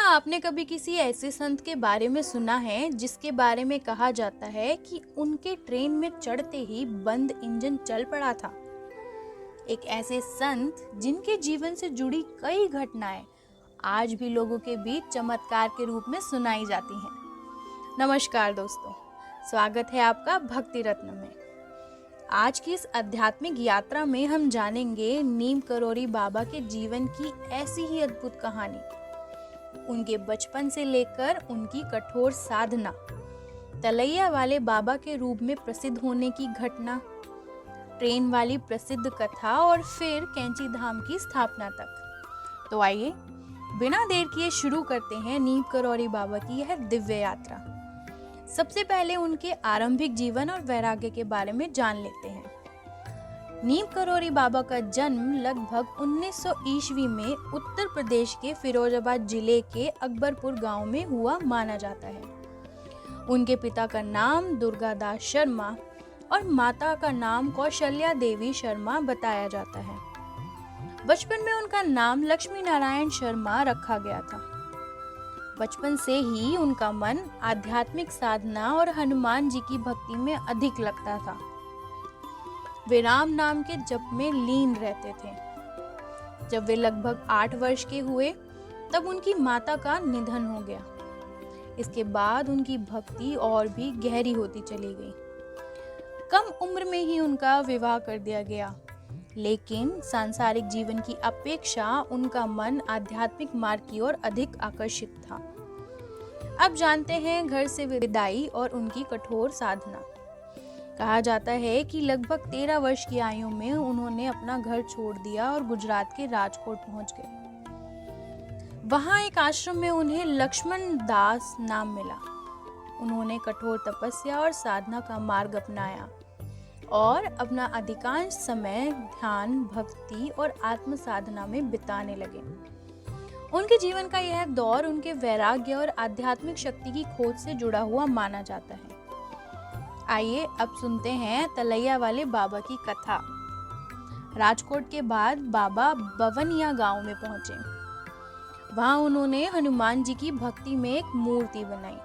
आपने कभी किसी ऐसे संत के बारे में सुना है जिसके बारे में कहा जाता है कि उनके ट्रेन में चढ़ते ही बंद इंजन चल पड़ा था? एक ऐसे संत जिनके जीवन से जुड़ी कई घटनाएं आज भी लोगों के बीच चमत्कार के रूप में सुनाई जाती हैं। नमस्कार दोस्तों, स्वागत है आपका भक्ति रत्न में। आज की इस आध्यात्मिक यात्रा में हम जानेंगे नीम करोरी बाबा के जीवन की ऐसी ही अद्भुत कहानी, उनके बचपन से लेकर उनकी कठोर साधना, तलैया वाले बाबा के रूप में प्रसिद्ध होने की घटना, ट्रेन वाली प्रसिद्ध कथा और फिर कैंची धाम की स्थापना तक। तो आइए बिना देर किए शुरू करते हैं नीम करोरी बाबा की यह दिव्य यात्रा। सबसे पहले उनके आरंभिक जीवन और वैराग्य के बारे में जान लेते हैं। नीम करोरी बाबा का जन्म लगभग 1900 ईस्वी में उत्तर प्रदेश के फिरोजाबाद जिले के अकबरपुर गांव में हुआ माना जाता है। उनके पिता का नाम दुर्गादास शर्मा और माता का नाम कौशल्या देवी शर्मा बताया जाता है। बचपन में उनका नाम लक्ष्मी नारायण शर्मा रखा गया था। बचपन से ही उनका मन आध्यात्मिक साधना और हनुमान जी की भक्ति में अधिक लगता था। वे राम नाम के जप में लीन रहते थे। जब वे लगभग 8 वर्ष के हुए तब उनकी माता का निधन हो गया। इसके बाद उनकी भक्ति और भी गहरी होती चली गई। कम उम्र में ही उनका विवाह कर दिया गया, लेकिन सांसारिक जीवन की अपेक्षा उनका मन आध्यात्मिक मार्ग की ओर अधिक आकर्षित था। अब जानते हैं घर से विदाई और उनकी कठोर साधना। कहा जाता है कि लगभग 13 वर्ष की आयु में उन्होंने अपना घर छोड़ दिया और गुजरात के राजकोट पहुंच गए। वहां एक आश्रम में उन्हें लक्ष्मण दास नाम मिला। उन्होंने कठोर तपस्या और साधना का मार्ग अपनाया और अपना अधिकांश समय ध्यान, भक्ति और आत्म साधना में बिताने लगे। उनके जीवन का यह दौर उनके वैराग्य और आध्यात्मिक शक्ति की खोज से जुड़ा हुआ माना जाता है। आइए अब सुनते हैं तलैया वाले बाबा की कथा। राजकोट के बाद बाबा बवनिया गांव में पहुंचे। वहां उन्होंने हनुमान जी की भक्ति में एक मूर्ति बनाई।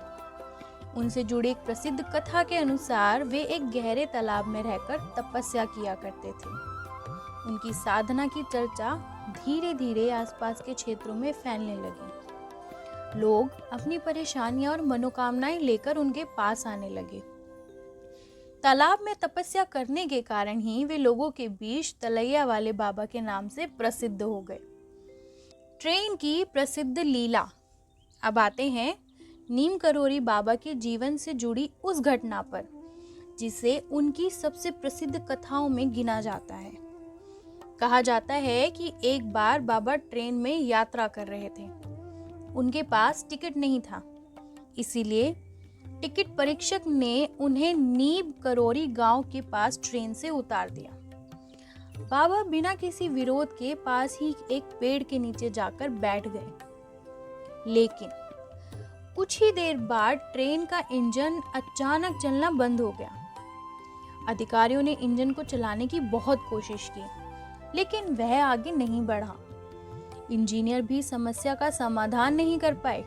उनसे जुड़ी एक प्रसिद्ध कथा के अनुसार वे एक गहरे तालाब में रहकर तपस्या किया करते थे। उनकी साधना की चर्चा धीरे धीरे आसपास के क्षेत्रों में फैलने लगी। लोग अपनी परेशानियां और मनोकामनाएं लेकर उनके पास आने लगे। तालाब में तपस्या करने के कारण ही वे लोगों के बीच तलैया वाले बाबा के नाम से प्रसिद्ध हो गए। ट्रेन की प्रसिद्ध लीला। अब आते हैं नीम करोरी बाबा के जीवन से जुड़ी उस घटना पर जिसे उनकी सबसे प्रसिद्ध कथाओं में गिना जाता है। कहा जाता है कि एक बार बाबा ट्रेन में यात्रा कर रहे थे। उनके पास टिकट नहीं था, इसीलिए टिकट परीक्षक ने उन्हें नीम करोरी गांव के पास ट्रेन से उतार दिया। बाबा बिना किसी विरोध के पास ही एक पेड़ के नीचे जाकर बैठ गए। लेकिन कुछ ही देर बाद ट्रेन का इंजन अचानक चलना बंद हो गया। अधिकारियों ने इंजन को चलाने की बहुत कोशिश की, लेकिन वह आगे नहीं बढ़ा। इंजीनियर भी समस्या का समाधान नहीं कर पाए।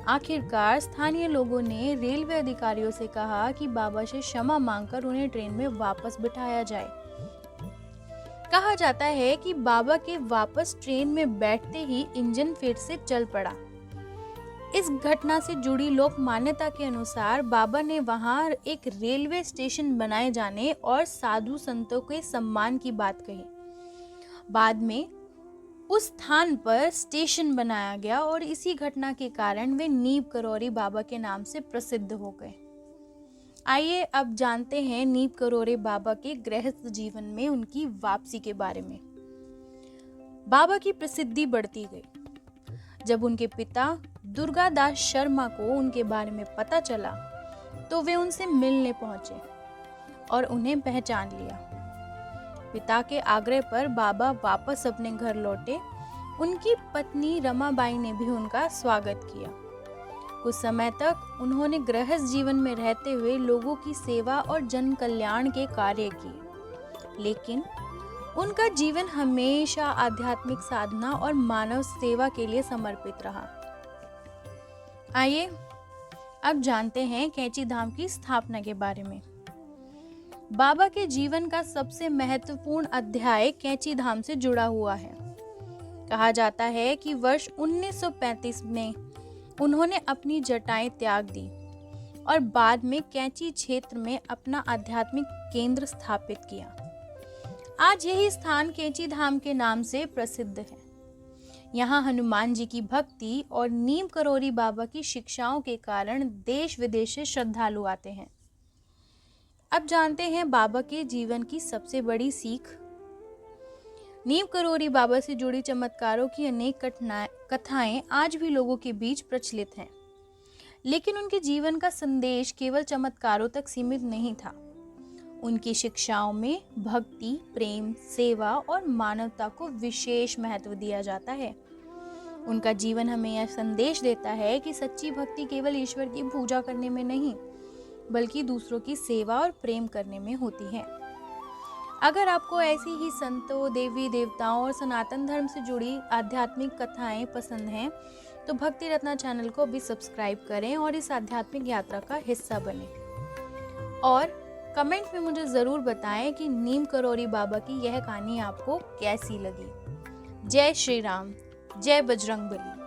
आखिरकार स्थानीय लोगों ने रेलवे अधिकारियों से कहा कि बाबा से क्षमा मांगकर उन्हें ट्रेन में वापस बिठाया जाए। कहा जाता है कि बाबा के वापस ट्रेन में बैठते ही इंजन फिर से चल पड़ा। इस घटना से जुड़ी लोक मान्यता के अनुसार बाबा ने वहां एक रेलवे स्टेशन बनाए जाने और साधु संतों के सम्मान की बात कही। बाद में उस स्थान पर स्टेशन बनाया गया और इसी घटना के कारण वे नीम करोरी बाबा के नाम से प्रसिद्ध हो गए। आइए अब जानते हैं नीम करोरी बाबा के गृहस्थ जीवन में उनकी वापसी के बारे में। बाबा की प्रसिद्धि बढ़ती गई। जब उनके पिता दुर्गादास शर्मा को उनके बारे में पता चला तो वे उनसे मिलने पहुंचे और उन्हें पहचान लिया। पिता के आग्रह पर बाबा वापस अपने घर लौटे। उनकी पत्नी रमाबाई ने भी उनका स्वागत किया। कुछ समय तक उन्होंने गृहस्थ जीवन में रहते हुए लोगों की सेवा और जन कल्याण के कार्य किए, लेकिन उनका जीवन हमेशा आध्यात्मिक साधना और मानव सेवा के लिए समर्पित रहा। आइए अब जानते हैं कैंची धाम की स्थापना के बारे में। बाबा के जीवन का सबसे महत्वपूर्ण अध्याय कैंची धाम से जुड़ा हुआ है। कहा जाता है कि वर्ष 1935 में उन्होंने अपनी जटाएं त्याग दी और बाद में कैंची क्षेत्र में अपना आध्यात्मिक केंद्र स्थापित किया। आज यही स्थान कैंची धाम के नाम से प्रसिद्ध है। यहाँ हनुमान जी की भक्ति और नीम करोरी बाबा की शिक्षाओं के कारण देश विदेश से श्रद्धालु आते हैं। अब जानते हैं बाबा के जीवन की सबसे बड़ी सीख। नीम करोरी बाबा से जुड़ी चमत्कारों की अनेक कथाएं आज भी लोगों के बीच प्रचलित हैं, लेकिन उनके जीवन का संदेश केवल चमत्कारों तक सीमित नहीं था। उनकी शिक्षाओं में भक्ति, प्रेम, सेवा और मानवता को विशेष महत्व दिया जाता है। उनका जीवन हमें यह संदेश देता है कि सच्ची भक्ति केवल ईश्वर की पूजा करने में नहीं, बल्कि दूसरों की सेवा और प्रेम करने में होती है। अगर आपको ऐसी ही संतों, देवी देवताओं और सनातन धर्म से जुड़ी आध्यात्मिक कथाएं पसंद हैं, तो भक्ति रत्ना चैनल को भी सब्सक्राइब करें और इस आध्यात्मिक यात्रा का हिस्सा बनें। और कमेंट में मुझे ज़रूर बताएं कि नीम करोरी बाबा की यह कहानी आपको कैसी लगी। जय श्री राम, जय बजरंगबली।